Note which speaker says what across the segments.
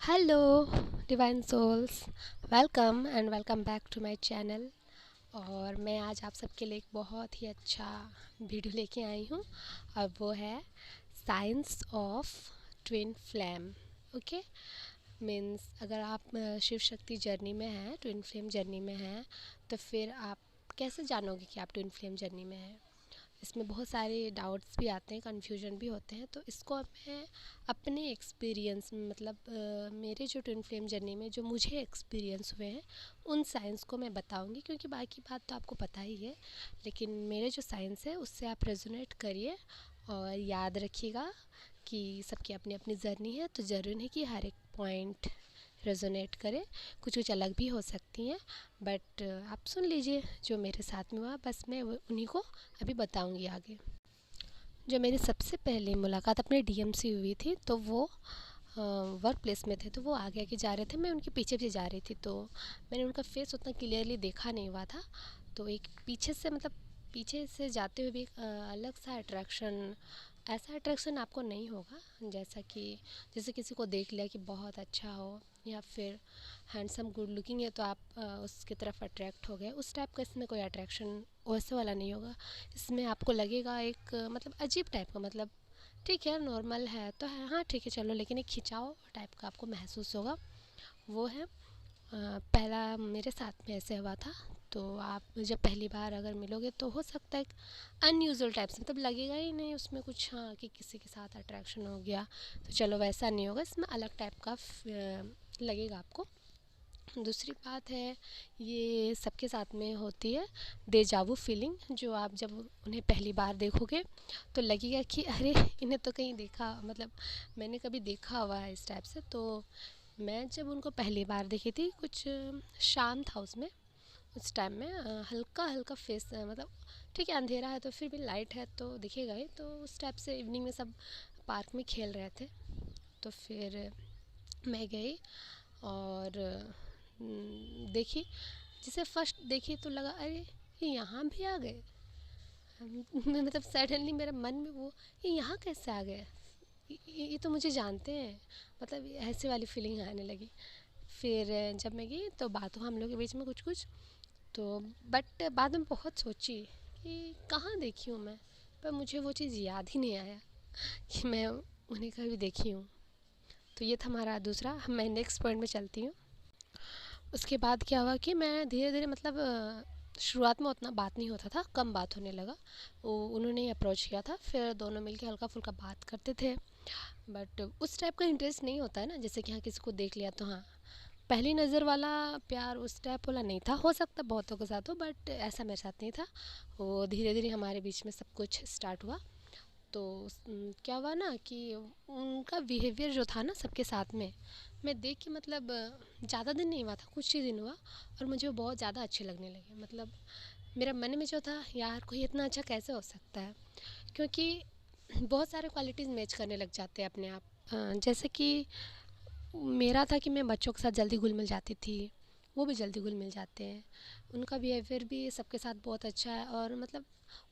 Speaker 1: Hello divine souls. Welcome back to my channel. और मैं आज आप सबके लिए एक बहुत ही अच्छा वीडियो लेके आई हूँ और वो है science of twin flame. Okay, means अगर आप शिव शक्ति जर्नी में हैं, ट्विन फ्लेम जर्नी में हैं, तो फिर आप कैसे जानोगे कि आप ट्विन फ्लेम जर्नी में हैं। इसमें बहुत सारे डाउट्स भी आते हैं, कन्फ्यूजन भी होते हैं, तो इसको मैं अपने एक्सपीरियंस में मेरे जो ट्विन फ्लेम जर्नी में जो मुझे एक्सपीरियंस हुए हैं उन साइंस को मैं बताऊंगी, क्योंकि बाकी बात तो आपको पता ही है, लेकिन मेरे जो साइंस है उससे आप रेजोनेट करिए और याद रखिएगा कि सबकी अपनी अपनी जर्नी है, तो ज़रूरी नहीं कि हर एक पॉइंट रेजोनेट करे, कुछ कुछ अलग भी हो सकती हैं। बट आप सुन लीजिए जो मेरे साथ में हुआ, बस मैं उन्हीं को अभी बताऊंगी आगे। जो मेरी सबसे पहली मुलाकात अपने डीएम से हुई थी, तो वो वर्क प्लेस में थे, तो वो आगे आगे जा रहे थे, मैं उनके पीछे पीछे जा रही थी, तो मैंने उनका फेस उतना क्लियरली देखा नहीं हुआ था। तो एक पीछे से पीछे से जाते हुए भी एक अलग सा अट्रैक्शन, ऐसा अट्रैक्शन आपको नहीं होगा जैसे किसी को देख लिया कि बहुत अच्छा हो या फिर हैंडसम गुड लुकिंग है तो आप उसकी तरफ अट्रैक्ट हो गए, उस टाइप का इसमें कोई अट्रैक्शन वैसे वाला नहीं होगा। इसमें आपको लगेगा एक अजीब टाइप का, ठीक है नॉर्मल है तो है, हाँ ठीक है चलो, लेकिन एक खिंचाव टाइप का आपको महसूस होगा। वो है पहला मेरे साथ में ऐसे हुआ था। तो आप जब पहली बार अगर मिलोगे तो हो सकता है अनयूजुअल टाइप से, लगेगा ही नहीं उसमें कुछ, हाँ कि किसी के साथ अट्रैक्शन हो गया, तो चलो वैसा नहीं होगा, इसमें अलग टाइप का लगेगा आपको। दूसरी बात है, ये सबके साथ में होती है देजावू फीलिंग, जो आप जब उन्हें पहली बार देखोगे तो लगेगा कि अरे इन्हें तो कहीं देखा, मैंने कभी देखा हुआ है इस टाइप से। तो मैं जब उनको पहली बार देखी थी, कुछ शाम था उसमें, उस टाइम में हल्का हल्का फेस, ठीक है अंधेरा है तो फिर भी लाइट है तो दिखेगा ही, तो उस टाइप से इवनिंग में सब पार्क में खेल रहे थे। तो फिर मैं गई और देखी, जिसे फर्स्ट देखी तो लगा अरे ये यहाँ भी आ गए। सडनली मेरे मन में वो, ये यहाँ कैसे आ गए, ये तो मुझे जानते हैं, ऐसे वाली फीलिंग आने लगी। फिर जब मैं गई तो बात हुआ हम लोग के बीच में कुछ कुछ, तो बट बाद में बहुत सोची कि कहाँ देखी हूँ मैं, पर मुझे वो चीज़ याद ही नहीं आया कि मैं उन्हें कभी देखी हूँ। तो ये था हमारा दूसरा, मैं नेक्स्ट पॉइंट में चलती हूँ। उसके बाद क्या हुआ कि मैं धीरे धीरे शुरुआत में उतना बात नहीं होता था, कम बात होने लगा। वो उन्होंने अप्रोच किया था, फिर दोनों मिलके हल्का फुल्का बात करते थे। बट उस टाइप का इंटरेस्ट नहीं होता है ना, जैसे कि हाँ किसी को देख लिया तो हाँ पहली नज़र वाला प्यार उस टाइप वाला नहीं था, हो सकता बहुतों के साथ हो बट ऐसा मेरे साथ नहीं था। वो धीरे धीरे हमारे बीच में सब कुछ स्टार्ट हुआ। तो क्या हुआ ना कि उनका बिहेवियर जो था ना सबके साथ में, मैं देख के ज़्यादा दिन नहीं हुआ था, कुछ ही दिन हुआ, और मुझे वो बहुत ज़्यादा अच्छे लगने लगे। मेरा मन में जो था यार कोई इतना अच्छा कैसे हो सकता है, क्योंकि बहुत सारे क्वालिटीज़ मैच करने लग जाते हैं अपने आप। जैसे कि मेरा था कि मैं बच्चों के साथ जल्दी घुल मिल जाती थी, वो भी जल्दी घुल मिल जाते हैं, उनका बिहेवियर भी सबके साथ बहुत अच्छा है, और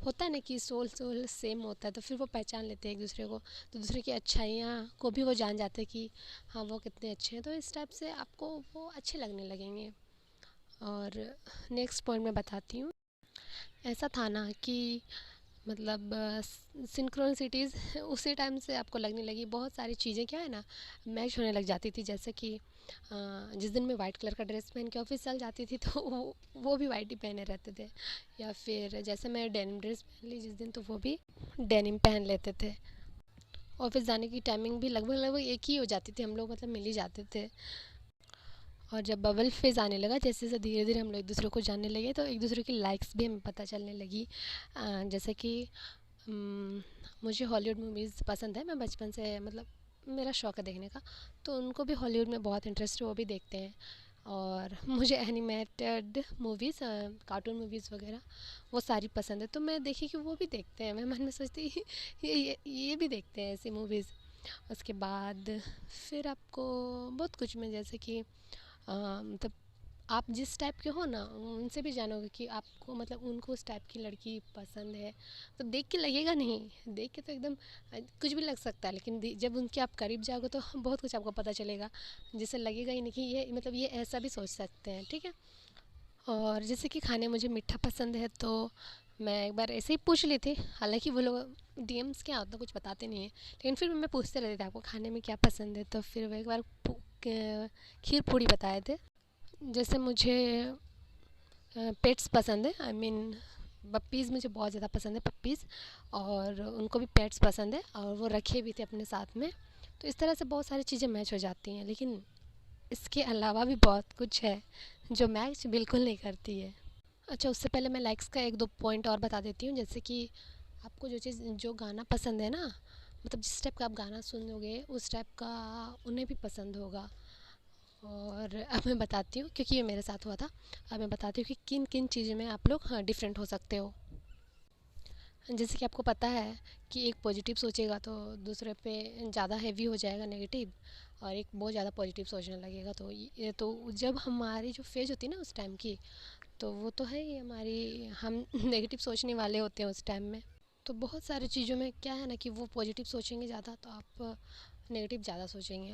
Speaker 1: होता है ना कि सोल सोल सेम होता है, तो फिर वो पहचान लेते हैं एक दूसरे को, तो दूसरे की अच्छाइयाँ को भी वो जान जाते हैं कि हाँ वो कितने अच्छे हैं, तो इस टाइप से आपको वो अच्छे लगने लगेंगे। और नेक्स्ट पॉइंट मैं बताती हूँ। ऐसा था ना कि सिंक्रोनिसिटीज़ उसी टाइम से आपको लगने लगी, बहुत सारी चीज़ें क्या है ना मैच होने लग जाती थी, जैसे कि जिस दिन मैं वाइट कलर का ड्रेस पहन के ऑफिस चल जाती थी तो वो भी वाइट ही पहने रहते थे, या फिर जैसे मैं डेनिम ड्रेस पहन ली जिस दिन, तो वो भी डेनिम पहन लेते थे। ऑफिस जाने की टाइमिंग भी लगभग लगभग एक ही हो जाती थी, हम लोग मिल ही जाते थे। और जब बबल फेज़ आने लगा, जैसे जैसे धीरे धीरे हम लोग एक दूसरे को जानने लगे, तो एक दूसरे की लाइक्स भी हमें पता चलने लगी। जैसे कि अम, मुझे हॉलीवुड मूवीज़ पसंद है, मैं बचपन से मेरा शौक़ है देखने का, तो उनको भी हॉलीवुड में बहुत इंटरेस्ट है, वो भी देखते हैं। और मुझे एनिमेटेड मूवीज़, कार्टून मूवीज़ वगैरह वो सारी पसंद है, तो मैं देखी कि वो भी देखते हैं, मैं मन में सोचती ये भी देखते हैं ऐसी मूवीज़। उसके बाद फिर आपको बहुत कुछ में, जैसे कि आप जिस टाइप के हो ना उनसे भी जानोगे कि आपको मतलब उनको उस टाइप की लड़की पसंद है। तो देख के लगेगा नहीं, देख के तो एकदम कुछ भी लग सकता है, लेकिन जब उनके आप करीब जाओगे तो बहुत कुछ आपको पता चलेगा, जिससे लगेगा ही नहीं कि ये मतलब ये ऐसा भी सोच सकते हैं। ठीक है। और जैसे कि खाने मुझे मीठा पसंद है, तो मैं एक बार ऐसे ही पूछ ली थी, हालांकि वो लोग डीएम्स क्या होता है कुछ बताते नहीं हैं, लेकिन फिर भी मैं पूछते रहती थी आपको खाने में क्या पसंद है, तो फिर वो एक बार खीर पूड़ी बताए थे। जैसे मुझे पेट्स पसंद है, आई मीन पप्पीज़ मुझे बहुत ज़्यादा पसंद है, पप्पीज़। और उनको भी पेट्स पसंद है और वो रखे भी थे अपने साथ में। तो इस तरह से बहुत सारी चीज़ें मैच हो जाती हैं, लेकिन इसके अलावा भी बहुत कुछ है जो मैच बिल्कुल नहीं करती है। अच्छा, उससे पहले मैं लाइक्स का एक दो पॉइंट और बता देती हूँ। जैसे कि आपको जो चीज़ जो गाना पसंद है ना, मतलब जिस टाइप का आप गाना सुनोगे उस टाइप का उन्हें भी पसंद होगा। और अब मैं बताती हूँ, क्योंकि ये मेरे साथ हुआ था। अब मैं बताती हूँ कि किन किन चीज़ों में आप लोग हाँ डिफरेंट हो सकते हो। जैसे कि आपको पता है कि एक पॉजिटिव सोचेगा तो दूसरे पे ज़्यादा हैवी हो जाएगा नेगेटिव, और एक बहुत ज़्यादा पॉजिटिव सोचने लगेगा। तो ये तो जब हमारी जो फेज होती है ना उस टाइम की, तो वो तो है ही हमारी, हम नेगेटिव सोचने वाले होते हैं उस टाइम में। तो बहुत सारी चीज़ों में क्या है ना कि वो पॉजिटिव सोचेंगे ज़्यादा तो आप नेगेटिव ज़्यादा सोचेंगे,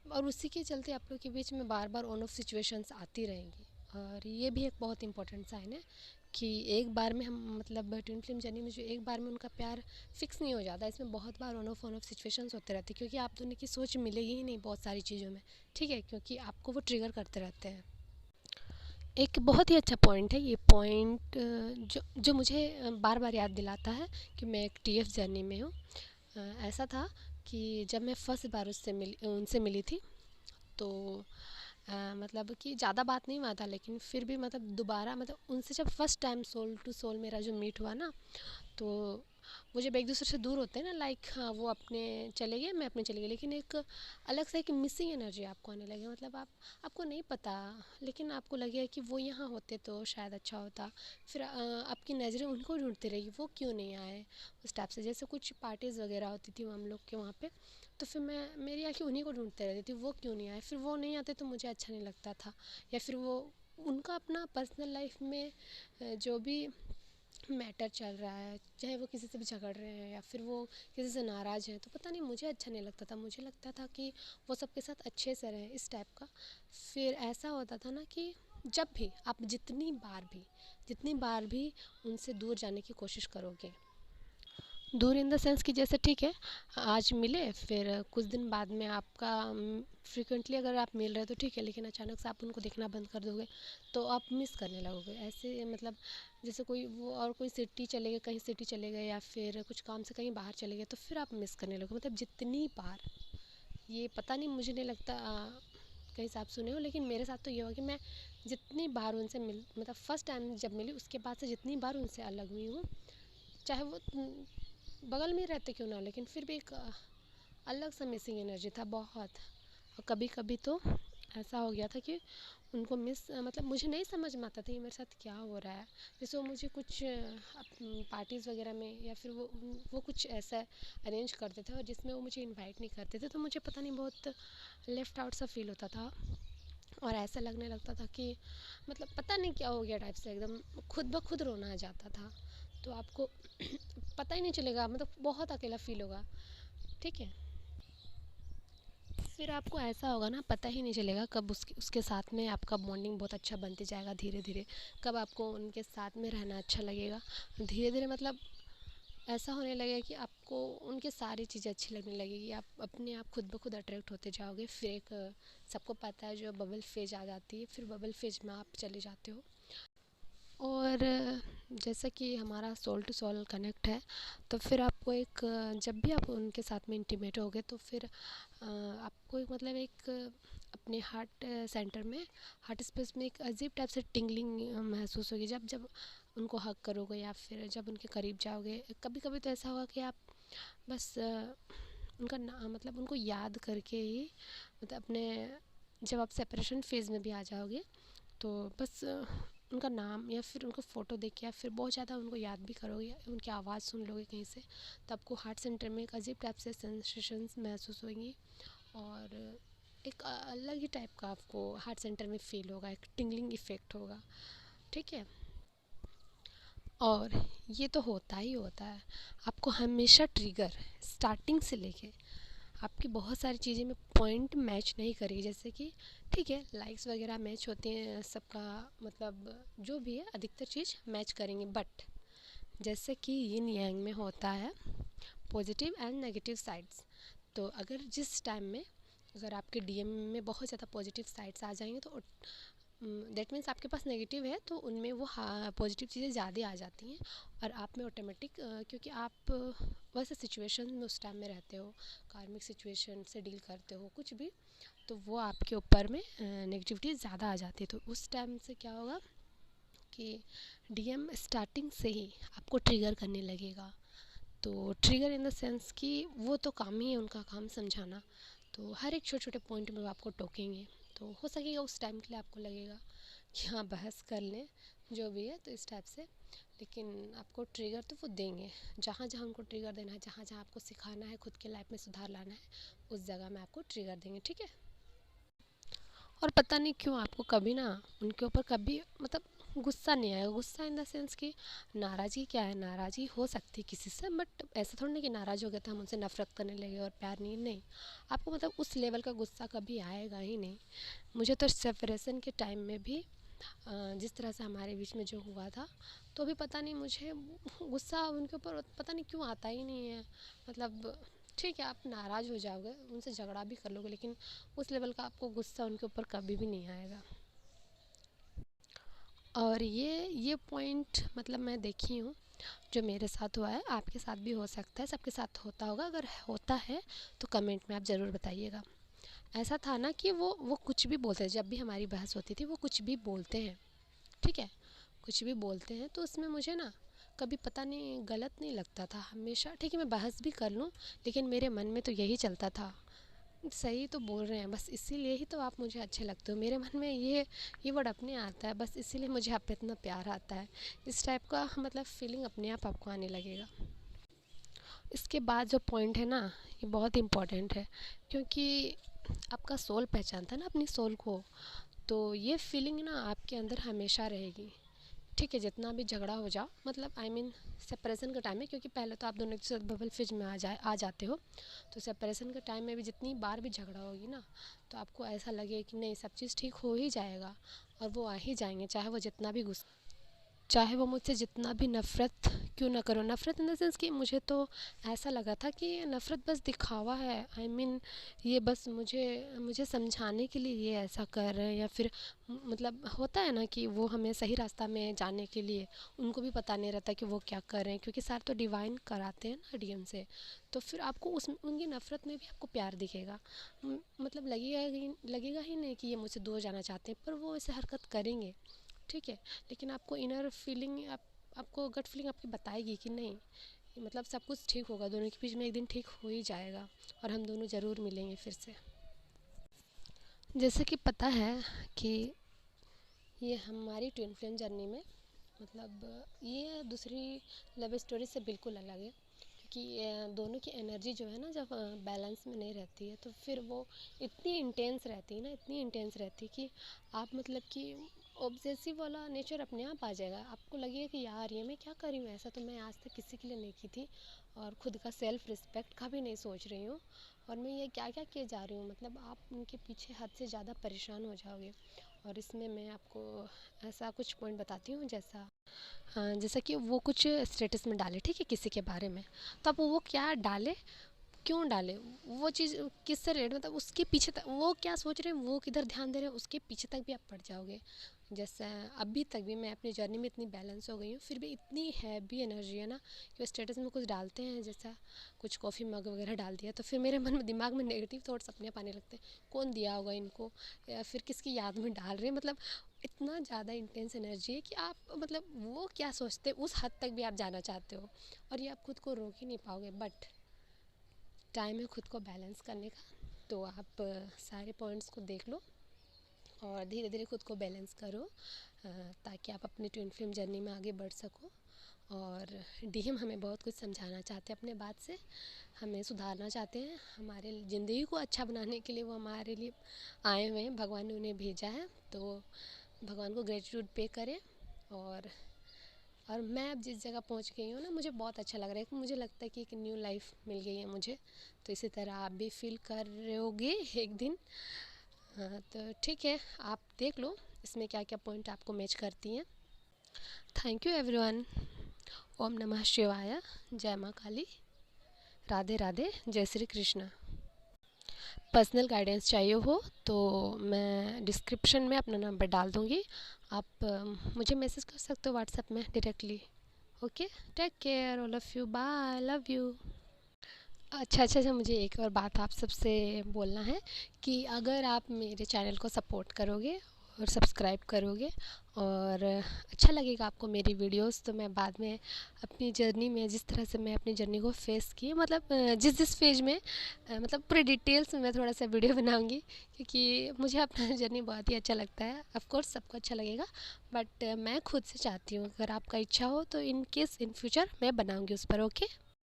Speaker 1: और उसी के चलते आप लोग के बीच में बार बार ऑन ऑफ सिचुएशंस आती रहेंगी। और ये भी एक बहुत इंपॉर्टेंट साइन है कि एक बार में हम मतलब ट्विन फिल्म जर्नी में जो एक बार में उनका प्यार फिक्स नहीं हो जाता, इसमें बहुत बार ऑन ऑफ सिचुएशंस होते रहते हैं, क्योंकि आप दोनों की सोच मिलेगी ही नहीं बहुत सारी चीज़ों में। ठीक है, क्योंकि आपको वो ट्रिगर करते रहते हैं। एक बहुत ही अच्छा पॉइंट है ये पॉइंट, जो जो मुझे बार बार याद दिलाता है कि मैं एक टीएफ जर्नी में हूँ। ऐसा था कि जब मैं फर्स्ट बार उनसे मिली थी, तो मतलब कि ज़्यादा बात नहीं हुआ था, लेकिन फिर भी मतलब दोबारा मतलब उनसे जब first time soul to soul मेरा जो मीट हुआ ना, तो वो जब एक दूसरे से दूर होते हैं ना, लाइक हाँ वो अपने चले गए मैं अपने चले गई, लेकिन एक अलग से एक मिसिंग एनर्जी आपको आने लगे। मतलब आपको नहीं पता, लेकिन आपको लगेगा कि वो यहाँ होते तो शायद अच्छा होता। फिर आपकी नज़रें उनको ढूंढती रहेगी, वो क्यों नहीं आए उस टाइप से। जैसे कुछ पार्टीज़ वगैरह होती थी हम लोग के वहाँ पे, तो फिर मेरी आँखें उन्हीं को ढूंढते रहती थी, वो क्यों नहीं आए। फिर वो नहीं आते तो मुझे अच्छा नहीं लगता था, या फिर वो उनका अपना पर्सनल लाइफ में जो भी मैटर चल रहा है, चाहे वो किसी से भी झगड़ रहे हैं या फिर वो किसी से नाराज़ हैं, तो पता नहीं मुझे अच्छा नहीं लगता था। मुझे लगता था कि वो सबके साथ अच्छे से रहें, इस टाइप का। फिर ऐसा होता था ना कि जब भी आप जितनी बार भी उनसे दूर जाने की कोशिश करोगे, दूर इन द सेंस कि जैसे ठीक है आज मिले, फिर कुछ दिन बाद में आपका फ्रिक्वेंटली अगर आप मिल रहे हो तो ठीक है, लेकिन अचानक से आप उनको देखना बंद कर दोगे तो आप मिस करने लगोगे ऐसे। मतलब जैसे कोई वो और कोई सिटी चले गए, कहीं सिटी चले गए या फिर कुछ काम से कहीं बाहर चले गए, तो फिर आप मिस करने लगोगे। मतलब जितनी बार, ये पता नहीं मुझे नहीं लगता कहीं से आप सुने हो, लेकिन मेरे साथ तो ये हुआ कि मैं जितनी बार उनसे मिल मतलब फ़र्स्ट टाइम जब मिली उसके बाद से जितनी बार उनसे अलग हुई हूँ, चाहे वो बगल में ही रहते क्यों ना हो, लेकिन फिर भी एक अलग सा मिसिंग एनर्जी था बहुत। और कभी कभी तो ऐसा हो गया था कि उनको मिस मतलब मुझे नहीं समझ में आता था ये मेरे साथ क्या हो रहा है। जैसे वो मुझे कुछ पार्टीज़ वगैरह में या फिर वो कुछ ऐसा अरेंज करते थे और जिसमें वो मुझे इनवाइट नहीं करते थे, तो मुझे पता नहीं बहुत लेफ़्ट आउट सा फील होता था। और ऐसा लगने लगता था कि मतलब पता नहीं क्या हो गया टाइप से, एकदम खुद ब खुद रोना आ जाता था। तो आपको पता ही नहीं चलेगा, मतलब बहुत अकेला फील होगा। ठीक है। फिर आपको ऐसा होगा ना, पता ही नहीं चलेगा कब उसके उसके साथ में आपका बॉन्डिंग बहुत अच्छा बनते जाएगा धीरे धीरे। कब आपको उनके साथ में रहना अच्छा लगेगा धीरे धीरे। मतलब ऐसा होने लगेगा कि आपको उनकी सारी चीज़ें अच्छी लगने लगेगी, आप अपने आप खुद ब खुद अट्रैक्ट होते जाओगे। फिर एक सबको पता है जो बबल फेज आ जाती है, फिर बबल फेज में आप चले जाते हो। और जैसा कि हमारा सोल टू सोल कनेक्ट है, तो फिर आपको एक जब भी आप उनके साथ में इंटीमेट होगे तो फिर आपको एक मतलब एक अपने हार्ट सेंटर में, हार्ट स्पेस में एक अजीब टाइप से टिंगलिंग महसूस होगी जब जब उनको हग करोगे या फिर जब उनके करीब जाओगे। कभी कभी तो ऐसा होगा कि आप बस उनका ना मतलब उनको याद करके ही मतलब अपने, जब आप सेपरेशन फेज़ में भी आ जाओगे तो बस उनका नाम या फिर उनको फ़ोटो देख के या फिर बहुत ज़्यादा उनको याद भी करोगे या उनकी आवाज़ सुन लोगे कहीं से, तो आपको हार्ट सेंटर में एक अजीब टाइप से सेंसेशंस महसूस होंगी। और एक अलग ही टाइप का आपको हार्ट सेंटर में फील होगा, एक टिंगलिंग इफ़ेक्ट होगा। ठीक है। और ये तो होता ही होता है। आपको हमेशा ट्रिगर स्टार्टिंग से लेके आपकी बहुत सारी चीज़ें में पॉइंट मैच नहीं करेगी। जैसे कि ठीक है, लाइक्स वगैरह मैच होती हैं सबका, मतलब जो भी है अधिकतर चीज़ मैच करेंगे, बट जैसे कि यिन यांग में होता है पॉजिटिव एंड नेगेटिव साइड्स। तो अगर जिस टाइम में अगर आपके डीएम में बहुत ज़्यादा पॉजिटिव साइड्स आ जाएंगे तो दैट मीन्स आपके पास नेगेटिव है तो उनमें वो पॉजिटिव चीज़ें ज़्यादा आ जाती हैं और आप में ऑटोमेटिक, क्योंकि आप वैसे सिचुएशन में उस टाइम में रहते हो, कार्मिक सिचुएशन से डील करते हो कुछ भी, तो वो आपके ऊपर में नेगेटिविटी ज़्यादा आ जाती है। तो उस टाइम से क्या होगा कि डीएम स्टार्टिंग से ही आपको ट्रिगर करने लगेगा। तो ट्रिगर इन द सेंस कि वो तो काम ही है उनका, काम समझाना। तो हर एक छोटे छोटे पॉइंट में वो आपको टोकेंगे। तो हो सकेगा उस टाइम के लिए आपको लगेगा कि हाँ बहस कर लें जो भी है, तो इस टाइप से। लेकिन आपको ट्रिगर तो वो देंगे, जहाँ जहाँ उनको ट्रिगर देना है, जहाँ जहाँ आपको सिखाना है, खुद के लाइफ में सुधार लाना है, उस जगह में आपको ट्रिगर देंगे। ठीक है। और पता नहीं क्यों आपको कभी ना उनके ऊपर कभी मतलब गुस्सा नहीं आएगा। गुस्सा इन द सेंस कि नाराज़गी क्या है, नाराज़गी हो सकती है किसी से, बट ऐसा थोड़ा नहीं कि नाराज़ हो गए तो हम उनसे नफरत करने लगे और प्यार नहीं, नहीं। आपको मतलब उस लेवल का गुस्सा कभी आएगा ही नहीं। मुझे तो सेपरेशन के टाइम में भी जिस तरह से हमारे बीच में जो हुआ था, तो भी पता नहीं मुझे गुस्सा उनके ऊपर पता नहीं क्यों आता ही नहीं है। मतलब ठीक है, आप नाराज़ हो जाओगे, उनसे झगड़ा भी कर लोगे, लेकिन उस लेवल का आपको गुस्सा उनके ऊपर कभी भी नहीं आएगा। और ये पॉइंट मतलब मैं देखी हूँ, जो मेरे साथ हुआ है, आपके साथ भी हो सकता है, सबके साथ होता होगा। अगर होता है तो कमेंट में आप ज़रूर बताइएगा। ऐसा था ना कि वो कुछ भी बोलते हैं, जब भी हमारी बहस होती थी वो कुछ भी बोलते हैं। ठीक है, कुछ भी बोलते हैं तो उसमें मुझे ना कभी पता नहीं गलत नहीं लगता था। हमेशा ठीक है मैं बहस भी कर लूँ, लेकिन मेरे मन में तो यही चलता था, सही तो बोल रहे हैं, बस इसीलिए ही तो आप मुझे अच्छे लगते हो। मेरे मन में ये वर्ड अपने आता है, बस इसीलिए मुझे आप पे इतना प्यार आता है। इस टाइप का मतलब फीलिंग अपने आप आपको आने लगेगा। इसके बाद जो पॉइंट है ना, ये बहुत इम्पोर्टेंट है, क्योंकि आपका सोल पहचानता है ना अपनी सोल को। तो ये फीलिंग ना आपके अंदर हमेशा रहेगी। ठीक है, जितना भी झगड़ा हो जाओ, मतलब आई मीन सेपरेशन का टाइम है, क्योंकि पहले तो आप दोनों एक साथ बबल फेज में आ जाते हो। तो सेपरेशन के टाइम में भी जितनी बार भी झगड़ा होगी ना, तो आपको ऐसा लगे कि नहीं सब चीज़ ठीक हो ही जाएगा, और वो आ ही जाएंगे, चाहे वो मुझसे जितना भी नफ़रत क्यों ना करो। नफ़रत इन द सेंस कि मुझे तो ऐसा लगा था कि नफ़रत बस दिखावा है, आई मीन ये बस मुझे मुझे समझाने के लिए ये ऐसा कर रहे हैं, या फिर मतलब होता है ना कि वो हमें सही रास्ता में जाने के लिए, उनको भी पता नहीं रहता कि वो क्या कर रहे हैं, क्योंकि सर तो डिवाइन कराते हैं ना डीएम से। तो फिर आपको उस उनकी नफ़रत में भी आपको प्यार दिखेगा। मतलब लगेगा ही नहीं कि ये मुझसे दूर जाना चाहते हैं, पर वो ऐसे हरकत करेंगे। ठीक है, लेकिन आपको इनर फीलिंग आपको गट फीलिंग आपकी बताएगी कि नहीं, मतलब सब कुछ ठीक होगा, दोनों के बीच में एक दिन ठीक हो ही जाएगा और हम दोनों ज़रूर मिलेंगे फिर से। जैसे कि पता है कि ये हमारी ट्विन फ्लेम जर्नी में, मतलब ये दूसरी लव स्टोरी से बिल्कुल अलग है, क्योंकि दोनों की एनर्जी जो है ना, जब बैलेंस में नहीं रहती है तो फिर वो इतनी इंटेंस रहती है ना, इतनी इंटेंस रहती है कि आप मतलब कि ऑब्सेसिव वाला नेचर अपने आप आ जाएगा। आपको लगेगा कि यार ये मैं क्या कर रही हूँ, ऐसा तो मैं आज तक किसी के लिए नहीं की थी, और खुद का सेल्फ रिस्पेक्ट का भी नहीं सोच रही हूँ, और मैं ये क्या क्या किए जा रही हूँ। मतलब आप उनके पीछे हद से ज़्यादा परेशान हो जाओगे। और इसमें मैं आपको ऐसा कुछ पॉइंट बताती हूँ, जैसा हाँ, जैसा कि वो कुछ स्टेटस में डाले, ठीक है, किसी के बारे में, तो आप वो क्या डाले, क्यों डाले, वो चीज़ किससे रिलेटेड, मतलब उसके पीछे तक वो क्या सोच रहे हैं, वो किधर ध्यान दे रहे हैं, उसके पीछे तक भी आप पड़ जाओगे। जैसे अभी तक भी मैं अपनी जर्नी में इतनी बैलेंस हो गई हूँ, फिर भी इतनी हैवी एनर्जी है ना कि वो स्टेटस में कुछ डालते हैं, जैसा कुछ कॉफ़ी मग वगैरह डाल दिया, तो फिर मेरे मन में दिमाग में नेगेटिव थॉट्स अपने आप आने लगते हैं, कौन दिया होगा इनको, या फिर किसकी याद में डाल रहे हैं। मतलब इतना ज़्यादा इंटेंस एनर्जी है कि आप मतलब वो क्या सोचते हैं उस हद तक भी आप जाना चाहते हो, और ये आप खुद को रोक ही नहीं पाओगे। बट टाइम है खुद को बैलेंस करने का, तो आप सारे पॉइंट्स को देख लो और धीरे धीरे खुद को बैलेंस करो, ताकि आप अपनी ट्विन फ्लेम जर्नी में आगे बढ़ सको। और डीएम हमें बहुत कुछ समझाना चाहते हैं अपने बात से, हमें सुधारना चाहते हैं, हमारे ज़िंदगी को अच्छा बनाने के लिए वो हमारे लिए आए हुए हैं, भगवान ने उन्हें भेजा है। तो भगवान को ग्रेटिट्यूड पे करें। और मैं अब जिस जगह पहुंच गई हूँ ना, मुझे बहुत अच्छा लग रहा है कि मुझे लगता है कि एक न्यू लाइफ मिल गई है मुझे। तो इसी तरह आप भी फील कर रहे होगे एक दिन। हाँ, तो ठीक है, आप देख लो इसमें क्या क्या पॉइंट आपको मैच करती हैं। Thank you everyone. ओम नमः शिवाय। जय माँ काली। राधे राधे। जय श्री कृष्ण। पर्सनल गाइडेंस चाहिए हो तो मैं डिस्क्रिप्शन में अपना नंबर डाल दूँगी, आप मुझे मैसेज कर सकते हो व्हाट्सएप में directly. Okay, take care all of you, bye, love you. अच्छा, मुझे एक और बात आप सबसे बोलना है कि अगर आप मेरे चैनल को सपोर्ट करोगे और सब्सक्राइब करोगे और अच्छा लगेगा आपको मेरी वीडियोस, तो मैं बाद में अपनी जर्नी में, जिस तरह से मैं अपनी जर्नी को फेस की, मतलब जिस फेज में, मतलब पूरे डिटेल्स में मैं थोड़ा सा वीडियो बनाऊंगी, क्योंकि मुझे अपना जर्नी बहुत ही अच्छा लगता है। ऑफ कोर्स सबको अच्छा लगेगा, बट मैं खुद से चाहती हूँ अगर आपका इच्छा हो तो इन केस इन फ्यूचर मैं बनाऊंगी उस पर। ओके।